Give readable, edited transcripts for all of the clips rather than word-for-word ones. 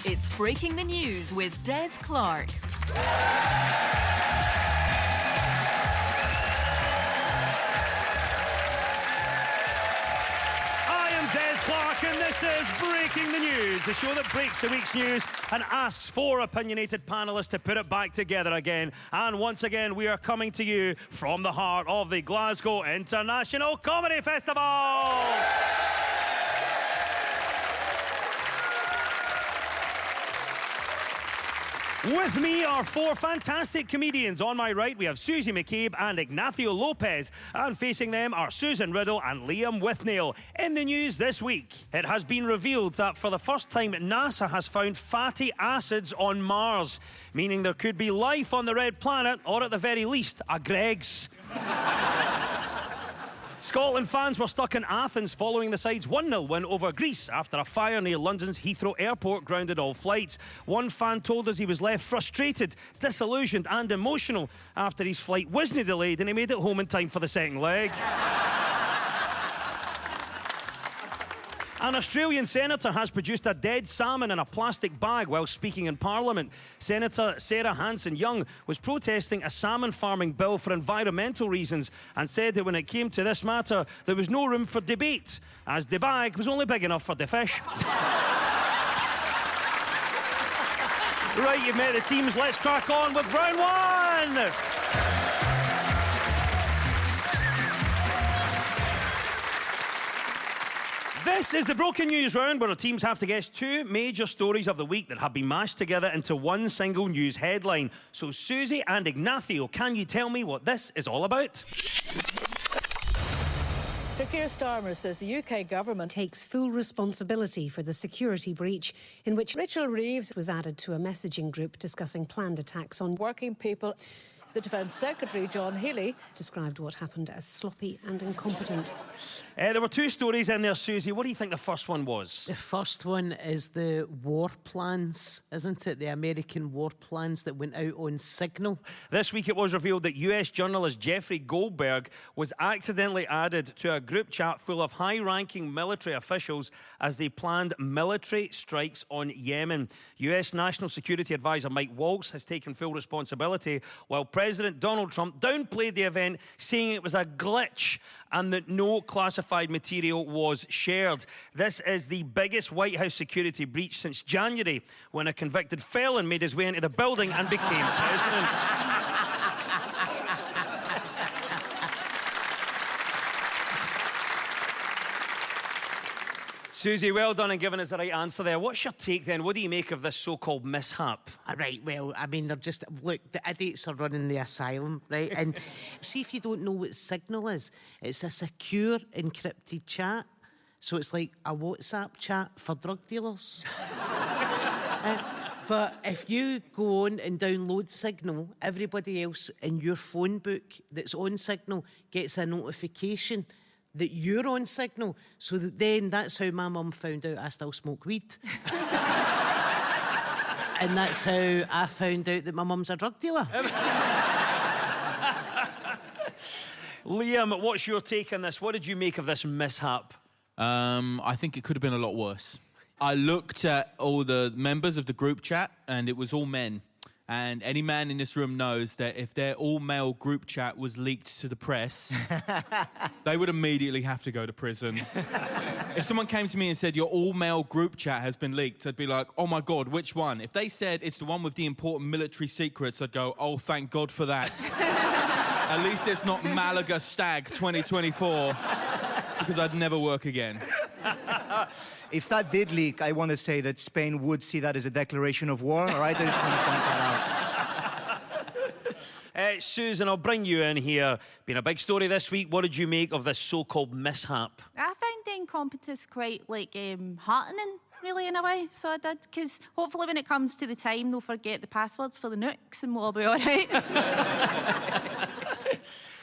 It's Breaking the News with Des Clark. I am Des Clark and this is Breaking the News, the show that breaks the week's news and asks four opinionated panellists to put it back together again. And once again, we are coming to you from the heart of the Glasgow International Comedy Festival. With me are four fantastic comedians. On my right, we have Susie McCabe and Ignacio Lopez. And facing them are Susan Riddle and Liam Withnail. In the news this week, it has been revealed that for the first time, NASA has found fatty acids on Mars, meaning there could be life on the red planet, or at the very least, a Greggs. Scotland fans were stuck in Athens following the side's 1-0 win over Greece after a fire near London's Heathrow Airport grounded all flights. One fan told us he was left frustrated, disillusioned and emotional after his flight wasn't delayed and he made it home in time for the second leg. An Australian senator has produced a dead salmon in a plastic bag while speaking in Parliament. Senator Sarah Hanson-Young was protesting a salmon farming bill for environmental reasons and said that when it came to this matter, there was no room for debate, as the bag was only big enough for the fish. Right, you've met the teams. Let's crack on with round one. This is the Broken News round, where the teams have to guess two major stories of the week that have been mashed together into one single news headline. So, Susie and Ignacio, can you tell me what this is all about? Sir Keir Starmer says the UK government takes full responsibility for the security breach in which Rachel Reeves was added to a messaging group discussing planned attacks on working people. The Defence Secretary, John Healey, described what happened as sloppy and incompetent. There were two stories in there, Susie. What do you think the first one was? The first one is the war plans, isn't it? The American war plans that went out on Signal. This week it was revealed that US journalist Jeffrey Goldberg was accidentally added to a group chat full of high-ranking military officials as they planned military strikes on Yemen. US National Security Advisor Mike Waltz has taken full responsibility, while President Donald Trump downplayed the event, saying it was a glitch and that no classified material was shared. This is the biggest White House security breach since January, when a convicted felon made his way into the building and became president. Susie, well done in giving us the right answer there. What's your take then? What do you make of this so-called mishap? Right, well, I mean, they're just... Look, the idiots are running the asylum, right? And see if you don't know what Signal is. It's a secure, encrypted chat. So it's like a WhatsApp chat for drug dealers. But if you go on and download Signal, everybody else in your phone book that's on Signal gets a notification that you're on Signal, so that then that's how my mum found out I still smoke weed. And that's how I found out that my mum's a drug dealer. Liam, what's your take on this? What did you make of this mishap? I think it could have been a lot worse. I looked at all the members of the group chat, and it was all men. And any man in this room knows that if their all-male group chat was leaked to the press, they would immediately have to go to prison. If someone came to me and said, your all-male group chat has been leaked, I'd be like, oh my God, which one? If they said it's the one with the important military secrets, I'd go, oh, thank God for that. At least it's not Malaga Stag 2024, because I'd never work again. If that did leak, I want to say that Spain would see that as a declaration of war, all right? I just want to point that out. Susan, I'll bring you in here. Been a big story this week. What did you make of this so-called mishap? I found the incompetence quite, heartening, really, in a way. So I did, because hopefully when it comes to the time, they'll forget the passwords for the nukes and we'll all be all right.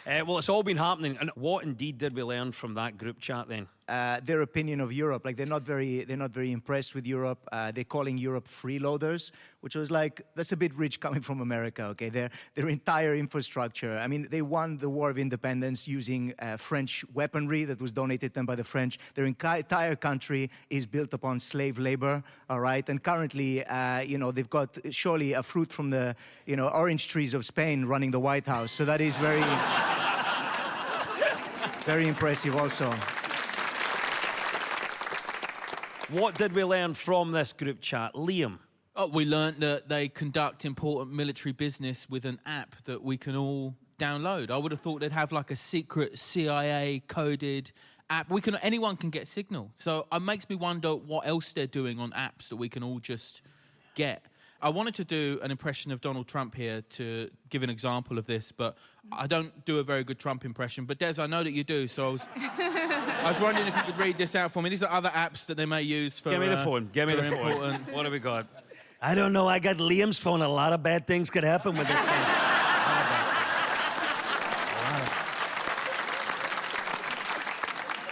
Well, it's all been happening. And what indeed did we learn from that group chat then? their opinion of Europe. Like they're not very impressed with Europe. They're calling Europe freeloaders, which was like, that's a bit rich coming from America. Okay, their entire infrastructure. I mean, they won the War of Independence using French weaponry that was donated them by the French. Their entire country is built upon slave labor. All right, and currently, they've got surely a fruit from the orange trees of Spain running the White House. So that is very, very impressive also. What did we learn from this group chat? Liam? Oh, we learnt that they conduct important military business with an app that we can all download. I would have thought they'd have like a secret CIA-coded app. Anyone can get Signal. So it makes me wonder what else they're doing on apps that we can all just get. I wanted to do an impression of Donald Trump here to give an example of this, but I don't do a very good Trump impression. But Des, I know that you do, so I was wondering if you could read this out for me. These are other apps that they may use for... Give me the phone. Give me the phone. Important... What have we got? I don't know. I got Liam's phone. A lot of bad things could happen with this thing.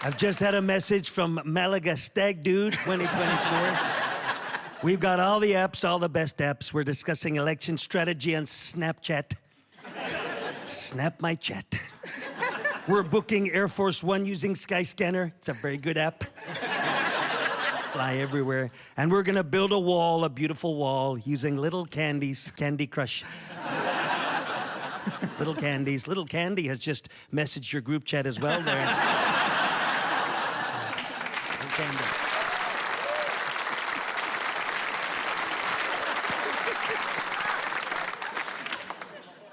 I've just had a message from Malaga Stag Dude 2024. We've got all the apps, all the best apps. We're discussing election strategy on Snapchat. Snap my chat. We're booking Air Force One using Skyscanner. It's a very good app. Fly everywhere. And we're gonna build a beautiful wall, using Little Candy's Candy Crush. Little Candies. Little Candy has just messaged your group chat as well there. Little Candy.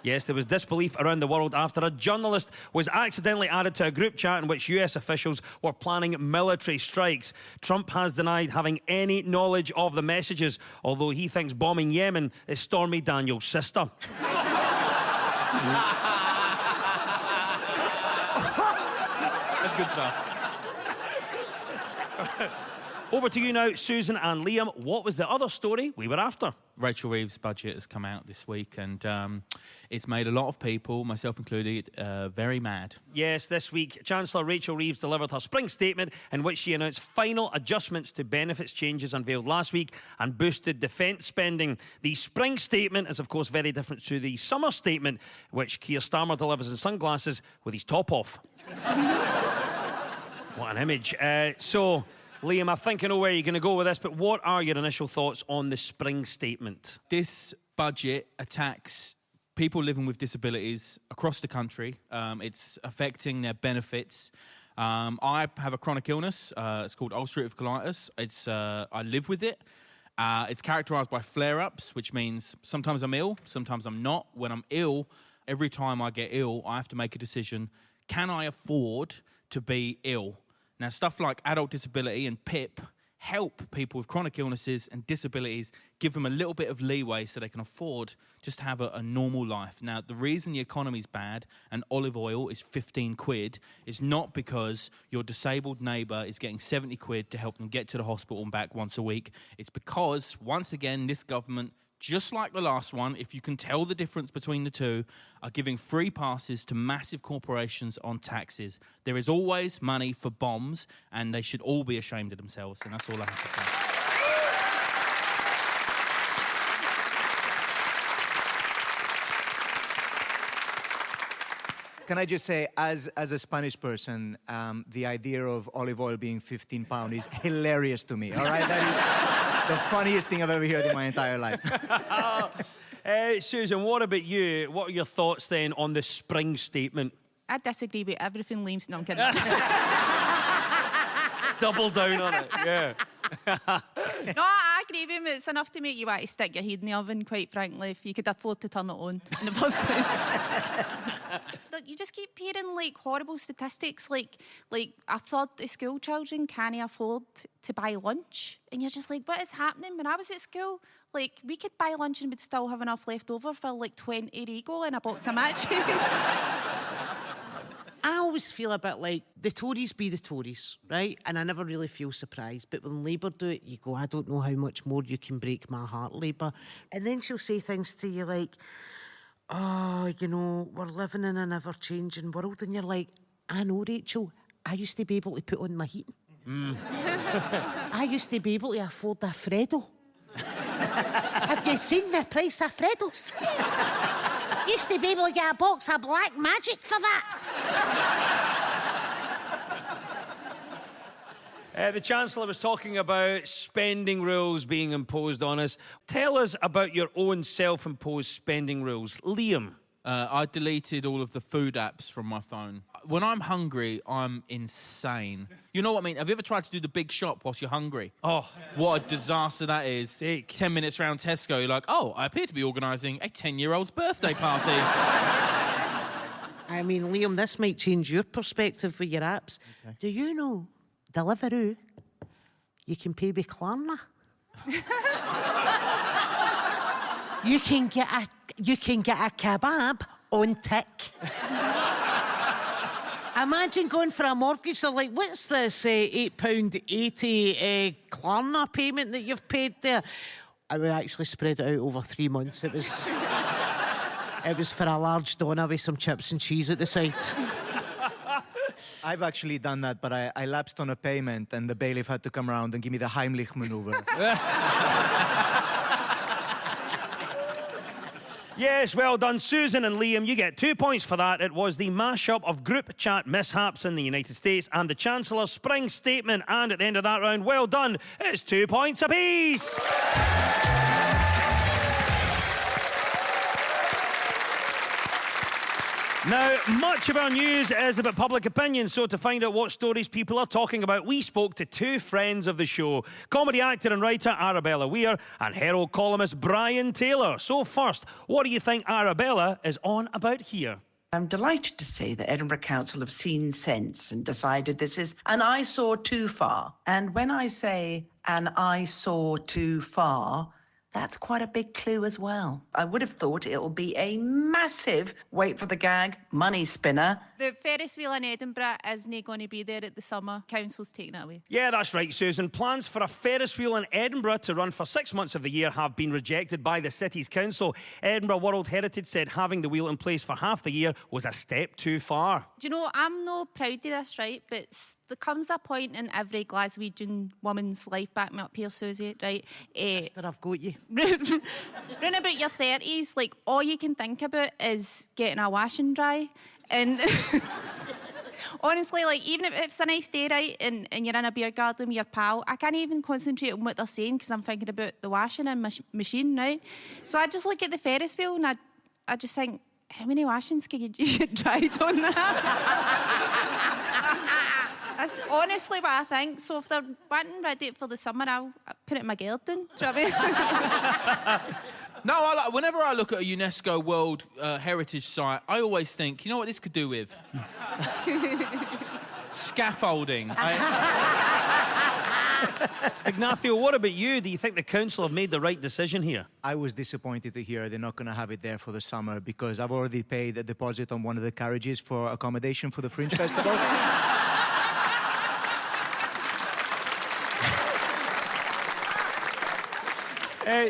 Yes, there was disbelief around the world after a journalist was accidentally added to a group chat in which US officials were planning military strikes. Trump has denied having any knowledge of the messages, although he thinks bombing Yemen is Stormy Daniels' sister. That's good stuff. Over to you now, Susan and Liam. What was the other story we were after? Rachel Reeves' budget has come out this week, and it's made a lot of people, myself included, very mad. Yes, this week, Chancellor Rachel Reeves delivered her spring statement in which she announced final adjustments to benefits changes unveiled last week and boosted defence spending. The spring statement is, of course, very different to the summer statement, which Keir Starmer delivers in sunglasses with his top off. What an image. So, Liam, I think I know where you're going to go with this, but what are your initial thoughts on the spring statement? This budget attacks people living with disabilities across the country. It's affecting their benefits. I have a chronic illness. It's called ulcerative colitis. I live with it. It's characterised by flare-ups, which means sometimes I'm ill, sometimes I'm not. When I'm ill, every time I get ill, I have to make a decision. Can I afford to be ill? Now, stuff like adult disability and PIP help people with chronic illnesses and disabilities, give them a little bit of leeway so they can afford just to have a normal life. Now, the reason the economy's bad and olive oil is 15 quid is not because your disabled neighbour is getting 70 quid to help them get to the hospital and back once a week. It's because, once again, this government, just like the last one, if you can tell the difference between the two, are giving free passes to massive corporations on taxes. There is always money for bombs, and they should all be ashamed of themselves, and that's all I have to say. Can I just say, as a Spanish person, the idea of olive oil being £15 is hilarious to me, all right? That is the funniest thing I've ever heard in my entire life. Susan, what about you? What are your thoughts then on the spring statement? I disagree with everything Liam's... No, I'm kidding. Double down on it, yeah. No, I agree with him. It's enough to make you want to stick your head in the oven, quite frankly, if you could afford to turn it on in the first place. Look, you just keep hearing, like, horrible statistics, like a third of school children can't afford to buy lunch. And you're just like, what is happening? When I was at school, like, we could buy lunch and we'd still have enough left over for, like, 20 Rego and a box of matches. I always feel a bit like the Tories be the Tories, right? And I never really feel surprised. But when Labour do it, you go, I don't know how much more you can break my heart, Labour. And then she'll say things to you like, oh, you know, we're living in an ever-changing world. And you're like, I know, Rachel, I used to be able to put on my heating. I used to be able to afford a Freddo. Have you seen the price of Freddos? Used to be able to get a box of Black Magic for that. The Chancellor was talking about spending rules being imposed on us. Tell us about your own self-imposed spending rules. Liam. I deleted all of the food apps from my phone. When I'm hungry, I'm insane. You know what I mean? Have you ever tried to do the big shop whilst you're hungry? Oh. What a disaster that is. Sick. 10 minutes round Tesco, you're like, oh, I appear to be organising a 10-year-old's birthday party. I mean, Liam, this might change your perspective with your apps. Okay. Do you know, Deliveroo, you can pay with Klarna? You can get a kebab on tick. Imagine going for a mortgage. They're like, what's this £8.80 Klarna payment that you've paid there? I would actually spread it out over 3 months. It was for a large doner with some chips and cheese at the side. I've actually done that, but I lapsed on a payment and the bailiff had to come around and give me the Heimlich maneuver. Yes, well done, Susan and Liam. You get 2 points for that. It was the mashup of group chat mishaps in the United States and the Chancellor's spring statement. And at the end of that round, well done, it's 2 points apiece. Now, much of our news is about public opinion, so to find out what stories people are talking about, we spoke to two friends of the show, comedy actor and writer Arabella Weir and Herald columnist Brian Taylor. So first, what do you think Arabella is on about here? I'm delighted to say that Edinburgh Council have seen sense and decided this is an eyesore too far. And when I say an eyesore too far, that's quite a big clue as well. I would have thought it will be a massive, wait for the gag, money spinner. The Ferris wheel in Edinburgh isn't going to be there at the summer. Council's taking it away. Yeah, that's right, Susan. Plans for a Ferris wheel in Edinburgh to run for 6 months of the year have been rejected by the city's council. Edinburgh World Heritage said having the wheel in place for half the year was a step too far. Do you know, I'm not proud of this, right? But there comes a point in every Glaswegian woman's life, back me up here, Susie, right? Sister, I've got you. Round about your 30s, like, all you can think about is getting a wash and dry. And honestly, like, even if it's a nice day, right, and you're in a beer garden with your pal, I can't even concentrate on what they're saying because I'm thinking about the washing in machine, right? So I just look at the Ferris wheel and I just think, how many washings can you get dried on that? That's honestly what I think. So if they're wanting ready for the summer, I'll put it in my garden. Do you know what I mean? No, whenever I look at a UNESCO World Heritage site, I always think, you know what this could do with? Scaffolding. Ignacio, what about you? Do you think the council have made the right decision here? I was disappointed to hear they're not going to have it there for the summer because I've already paid a deposit on one of the carriages for accommodation for the Fringe Festival.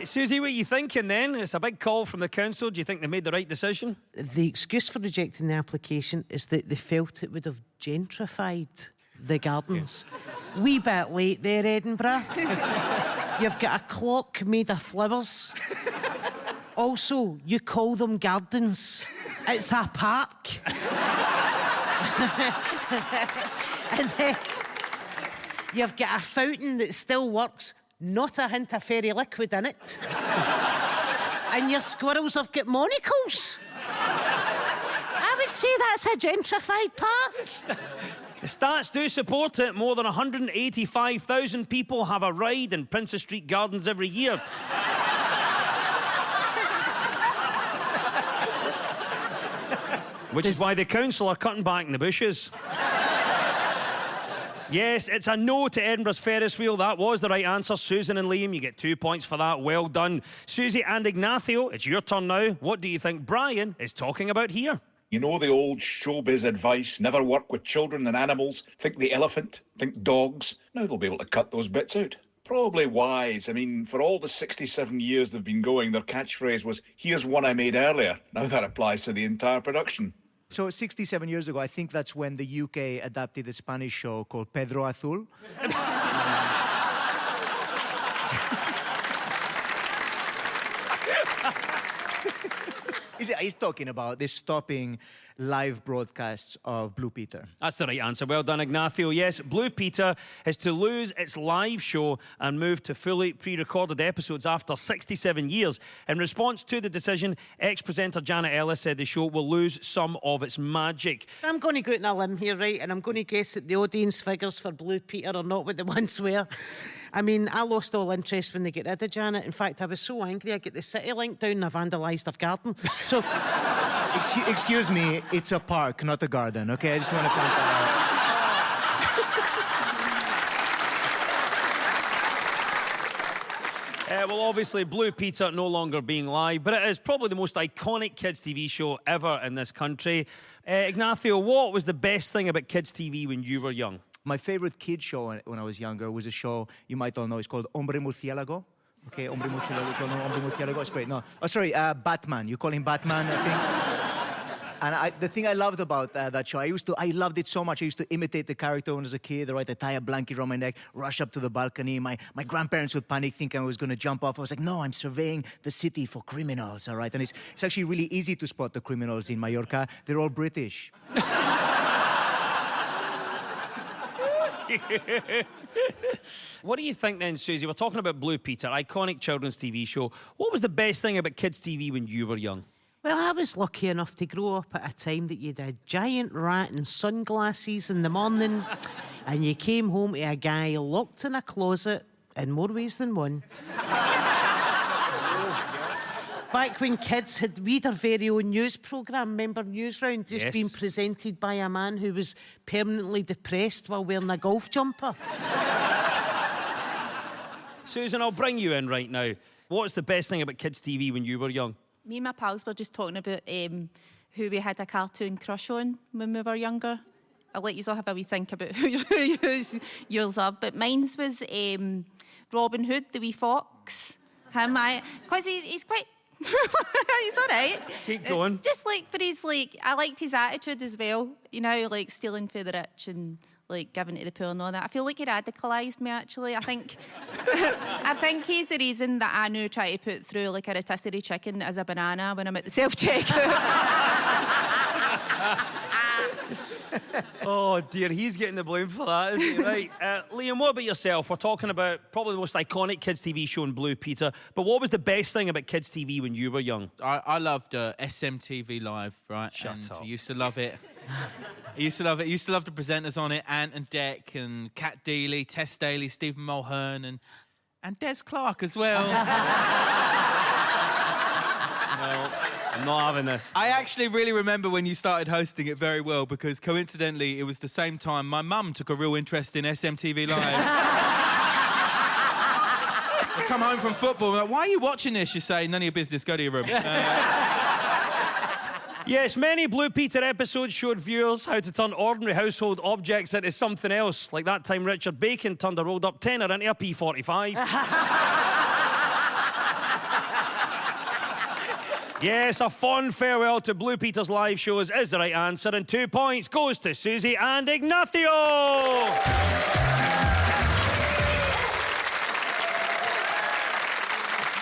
Susie, what are you thinking then? It's a big call from the council. Do you think they made the right decision? The excuse for rejecting the application is that they felt it would have gentrified the gardens. Wee bit late there, Edinburgh. You've got a clock made of flowers. Also, you call them gardens. It's a park. And then you've got a fountain that still works, not a hint of fairy liquid in it. And your squirrels have got monocles. I would say that's a gentrified park. The stats do support it. More than 185,000 people have a ride in Princess Street Gardens every year. Which is why the council are cutting back in the bushes. Yes, it's a no to Edinburgh's Ferris wheel. That was the right answer. Susan and Liam, you get 2 points for that. Well done. Susie and Ignacio, it's your turn now. What do you think Brian is talking about here? You know the old showbiz advice, never work with children and animals. Think the elephant, think dogs. Now they'll be able to cut those bits out. Probably wise. I mean, for all the 67 years they've been going, their catchphrase was, here's one I made earlier. Now that applies to the entire production. So 67 years ago, I think that's when the UK adapted a Spanish show called Pedro Azul. He's talking about this stopping live broadcasts of Blue Peter. That's the right answer. Well done, Ignacio. Yes, Blue Peter is to lose its live show and move to fully pre-recorded episodes after 67 years. In response to the decision, ex-presenter Janet Ellis said the show will lose some of its magic. I'm going to go out on a limb here, right? And I'm going to guess that the audience figures for Blue Peter are not what they once were. I mean, I lost all interest when they get rid of Janet. In fact, I was so angry, I get the City Link down and I vandalised her garden. So... Excuse me, it's a park, not a garden, okay? I just want to point that out. Well, obviously, Blue Peter no longer being live, but it is probably the most iconic kids' TV show ever in this country. Ignacio, what was the best thing about kids' TV when you were young? My favorite kid show when I was younger was a show you might all know. It's called Hombre Murciélago. Okay, Hombre Murciélago. No, Hombre Murciélago. It's great. No, oh, sorry, Batman. You call him Batman, I think. And the thing I loved about that show, I loved it so much. I used to imitate the character when I was a kid, right? I'd tie a blanket around my neck, rush up to the balcony. My grandparents would panic, thinking I was going to jump off. I was like, no, I'm surveying the city for criminals, all right? And it's actually really easy to spot the criminals in Mallorca. They're all British. What do you think then, Susie? We're talking about Blue Peter, iconic children's TV show. What was the best thing about kids' TV when you were young? Well, I was lucky enough to grow up at a time that you had a giant rat and sunglasses in the morning and you came home to a guy locked in a closet in more ways than one. Back when kids had their very own news programme, remember Newsround, just being presented by a man who was permanently depressed while wearing a golf jumper. Susan, I'll bring you in right now. What's the best thing about kids' TV when you were young? Me and my pals were just talking about who we had a cartoon crush on when we were younger. I'll let you all have a wee think about who yours are. But mine was Robin Hood, the wee fox. Because he's quite... he's all right. Keep going. Just like, but he's like, I liked his attitude as well. You know, like stealing for the rich and like giving to the poor and all that. I feel like he radicalised me actually. I think he's the reason that I now try to put through like a rotisserie chicken as a banana when I'm at the self-checkout. Oh dear, he's getting the blame for that, isn't he? Right. Liam, what about yourself? We're talking about probably the most iconic kids' TV show in Blue Peter, but what was the best thing about kids' TV when you were young? I loved SMTV Live, right? Shut up. I used to love it. I used to love it. I used to love the presenters on it, Ant and Dec and Kat Deely, Tess Daly, Stephen Mulhern and Des Clark as well. No, I'm not having this. I actually really remember when you started hosting it very well because coincidentally it was the same time my mum took a real interest in SMTV Live. I come home from football, I'm like, why are you watching this? You say, none of your business, go to your room. Yes, many Blue Peter episodes showed viewers how to turn ordinary household objects into something else. Like that time Richard Bacon turned a rolled-up tenner into a P45. Yes, a fond farewell to Blue Peter's live shows is the right answer, and 2 points goes to Susie and Ignacio.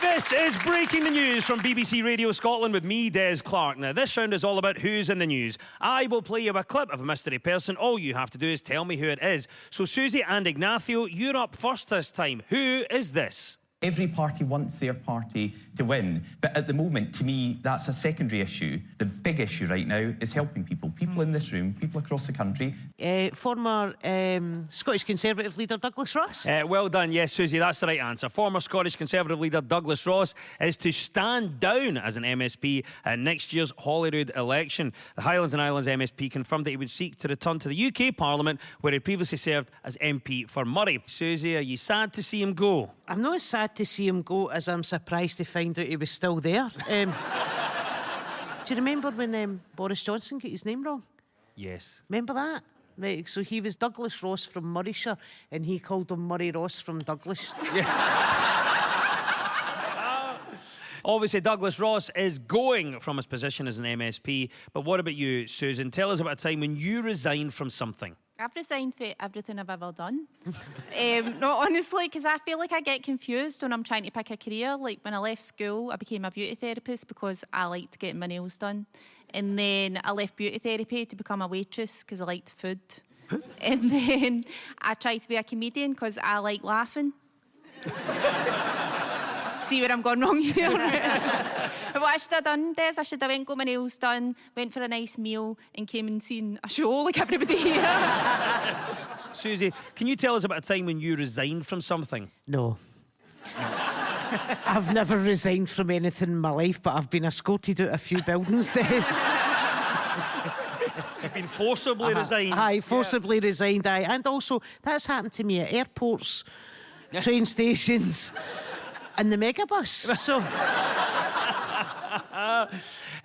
This is Breaking the News from BBC Radio Scotland with me, Des Clark. Now, this round is all about who's in the news. I will play you a clip of a mystery person. All you have to do is tell me who it is. So, Susie and Ignacio, you're up first this time. Who is this? Every party wants their party to win, but at the moment, to me, that's a secondary issue. The big issue right now is helping people. People in this room, people across the country. Former Scottish Conservative leader Douglas Ross. Well done, yes, Susie, that's the right answer. Former Scottish Conservative leader Douglas Ross is to stand down as an MSP at next year's Holyrood election. The Highlands and Islands MSP confirmed that he would seek to return to the UK Parliament, where he previously served as MP for Murray. Susie, are you sad to see him go? I'm not as sad to see him go as I'm surprised to find out he was still there. Do you remember when Boris Johnson got his name wrong? Yes. Remember that? Right, so he was Douglas Ross from Murrayshire and he called him Murray Ross from Douglas. Obviously, Douglas Ross is going from his position as an MSP. But what about you, Susan? Tell us about a time when you resigned from something. I've resigned for everything I've ever done. No, honestly, because I feel like I get confused when I'm trying to pick a career. Like when I left school, I became a beauty therapist because I liked getting my nails done. And then I left beauty therapy to become a waitress because I liked food. And then I tried to be a comedian because I like laughing. See where I'm going wrong here? What I should have done, Des, I should have went and got my nails done, went for a nice meal and came and seen a show like everybody here. Susie, can you tell us about a time when you resigned from something? No. I've never resigned from anything in my life, but I've been escorted out a few buildings, Des. You've been forcibly resigned. Aye, forcibly resigned, aye. And also, that's happened to me at airports, train stations, and the megabus. So...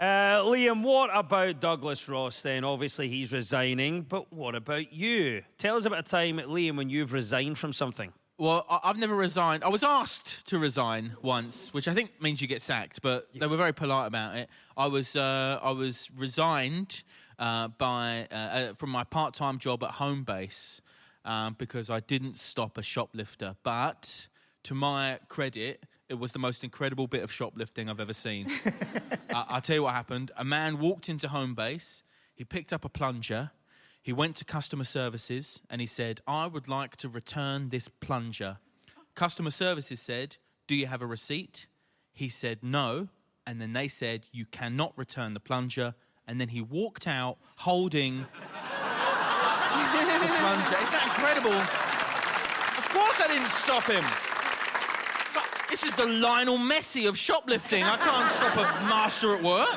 Liam, what about Douglas Ross then? Obviously, he's resigning, but what about you? Tell us about a time, Liam, when you've resigned from something. Well, I've never resigned. I was asked to resign once, which I think means you get sacked, but they were very polite about it. I was resigned from my part-time job at Homebase because I didn't stop a shoplifter. But to my credit, it was the most incredible bit of shoplifting I've ever seen. I'll tell you what happened. A man walked into Homebase. He picked up a plunger. He went to customer services and he said, I would like to return this plunger. Customer services said, do you have a receipt? He said, no. And then they said, you cannot return the plunger. And then he walked out holding the plunger. Isn't that incredible? Of course I didn't stop him. This is the Lionel Messi of shoplifting. I can't stop a master at work.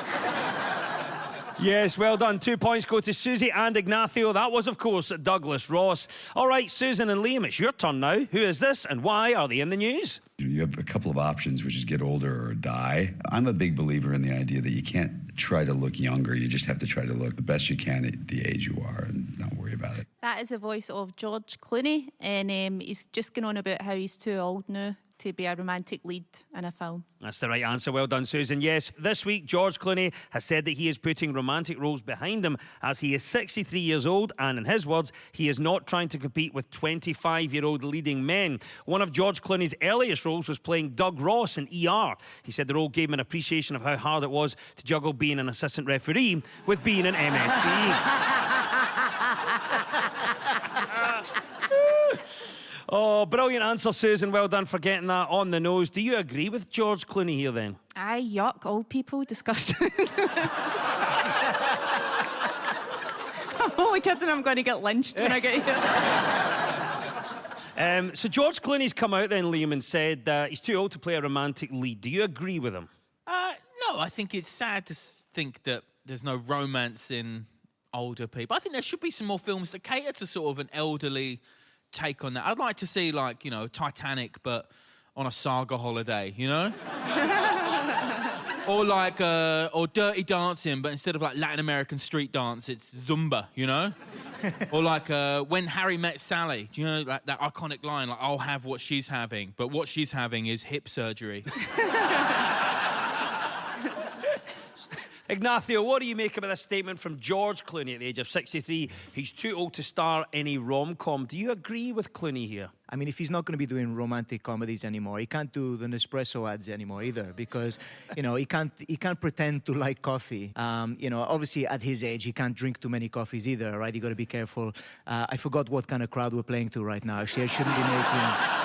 Yes, well done. 2 points go to Susie and Ignacio. That was, of course, Douglas Ross. All right, Susan and Liam, it's your turn now. Who is this and why are they in the news? You have a couple of options, which is get older or die. I'm a big believer in the idea that you can't try to look younger. You just have to try to look the best you can at the age you are and not worry about it. That is the voice of George Clooney, and he's just going on about how he's too old now to be a romantic lead in a film. That's the right answer. Well done, Susan. Yes, this week, George Clooney has said that he is putting romantic roles behind him as he is 63 years old, and in his words, he is not trying to compete with 25-year-old leading men. One of George Clooney's earliest roles was playing Doug Ross in ER. He said the role gave him an appreciation of how hard it was to juggle being an assistant referee with being an MSP. Oh, brilliant answer, Susan. Well done for getting that on the nose. Do you agree with George Clooney here, then? Aye, yuck, old people, disgusting. I'm only kidding, I'm going to get lynched when I get here. So George Clooney's come out then, Liam, and said that he's too old to play a romantic lead. Do you agree with him? No, I think it's sad to think that there's no romance in older people. I think there should be some more films that cater to sort of an elderly take on that. I'd like to see, like, you know, Titanic, but on a saga holiday, you know? or Dirty Dancing, but instead of like Latin American street dance, it's Zumba, you know? Or like When Harry Met Sally, do you know, like that iconic line, like, I'll have what she's having, but what she's having is hip surgery. Ignacio, what do you make about this statement from George Clooney at the age of 63? He's too old to star in a rom-com. Do you agree with Clooney here? I mean, if he's not going to be doing romantic comedies anymore, he can't do the Nespresso ads anymore either, because, you know, he can't pretend to like coffee. You know, obviously at his age, he can't drink too many coffees either, right? You got to be careful. I forgot what kind of crowd we're playing to right now. Actually, I shouldn't be making...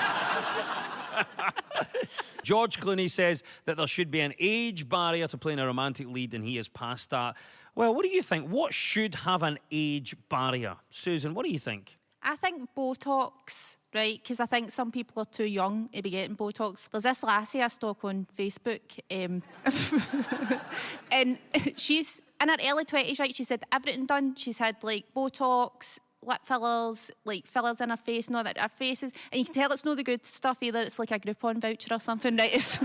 George Clooney says that there should be an age barrier to playing a romantic lead, and he is past that. Well, what do you think? What should have an age barrier? Susan, what do you think? I think Botox, right? Because I think some people are too young to be getting Botox. There's this lassie I stalk on Facebook, and she's in her early 20s, right? She's had everything done. She's had, like, Botox, lip fillers, like fillers in her face and all that, her faces, and you can tell it's not the good stuff either. It's like a Groupon voucher or something, right?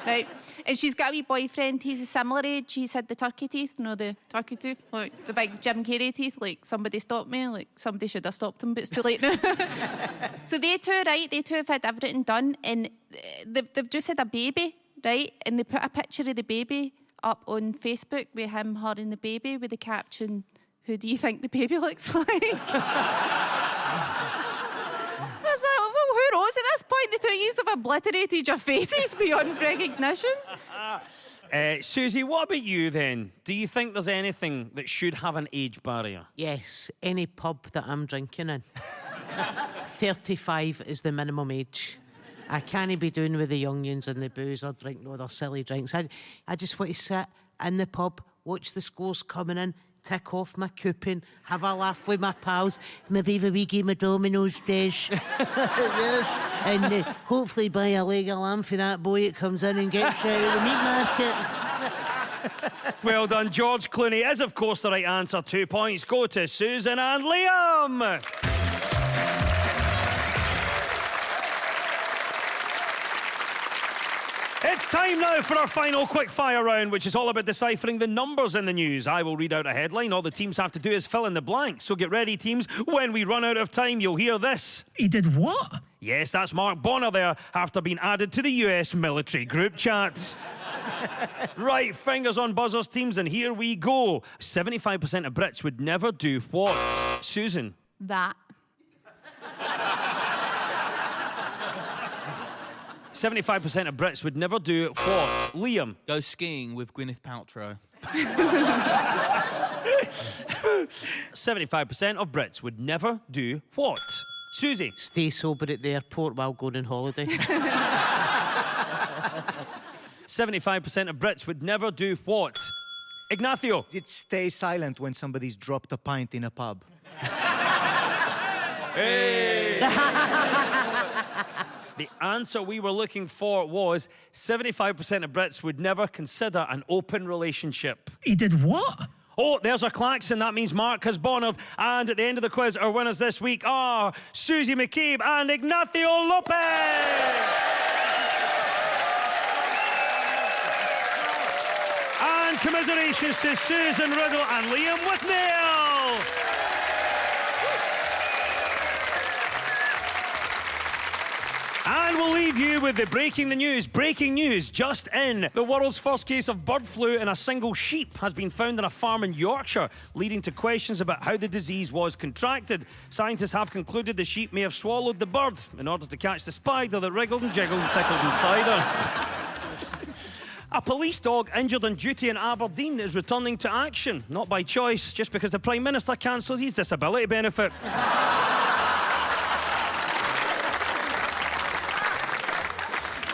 Right? And she's got a wee boyfriend. He's a similar age. He's had the turkey teeth, the turkey tooth, like the big Jim Carrey teeth. Like, somebody stopped me. Like, somebody should have stopped him, but it's too late now. So they two, right? They two have had everything done, and they've just had a baby. right? And they put a picture of the baby up on Facebook with him, her and the baby with the caption, "Who do you think the baby looks like?" I was like, well, who knows? At this point, the two of you have obliterated your faces beyond recognition. Susie, what about you then? Do you think there's anything that should have an age barrier? Yes, any pub that I'm drinking in. 35 is the minimum age. I can't be doing with the young'uns and the booze or drinking all their silly drinks. I just want to sit in the pub, watch the scores coming in, tick off my coupon, have a laugh with my pals, maybe have a wee game of dominoes, Des. And hopefully buy a leg of lamb for that boy that comes in and gets out of the meat market. Well done, George Clooney is, of course, the right answer. 2 points go to Susan and Liam. It's time now for our final quickfire round, which is all about deciphering the numbers in the news. I will read out a headline. All the teams have to do is fill in the blanks. So get ready, teams. When we run out of time, you'll hear this. He did what? Yes, that's Mark Bonner there, after being added to the US military group chats. Right, fingers on buzzers, teams, and here we go. 75% of Brits would never do what? Susan? That. 75% of Brits would never do what? Liam? Go skiing with Gwyneth Paltrow. 75% of Brits would never do what? Susie? Stay sober at the airport while going on holiday. 75% of Brits would never do what? Ignacio? You'd stay silent when somebody's dropped a pint in a pub. Hey! The answer we were looking for was 75% of Brits would never consider an open relationship. He did what? Oh, there's a klaxon. That means Mark has bonnered. And at the end of the quiz, our winners this week are Susie McCabe and Ignacio Lopez. And commiserations to Susan Riddle and Liam Withnail. And we'll leave you with the breaking the news. Breaking news just in. The world's first case of bird flu in a single sheep has been found in a farm in Yorkshire, leading to questions about how the disease was contracted. Scientists have concluded the sheep may have swallowed the bird in order to catch the spider that wriggled and jiggled and tickled inside her. A police dog injured on duty in Aberdeen is returning to action. Not by choice, just because the Prime Minister cancels his disability benefit.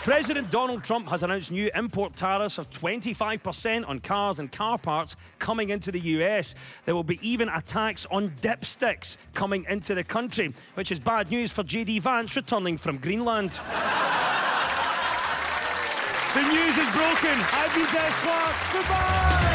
President Donald Trump has announced new import tariffs of 25% on cars and car parts coming into the US. There will be even a tax on dipsticks coming into the country, which is bad news for J.D. Vance returning from Greenland. The news is broken. I've been Des Clark. Goodbye!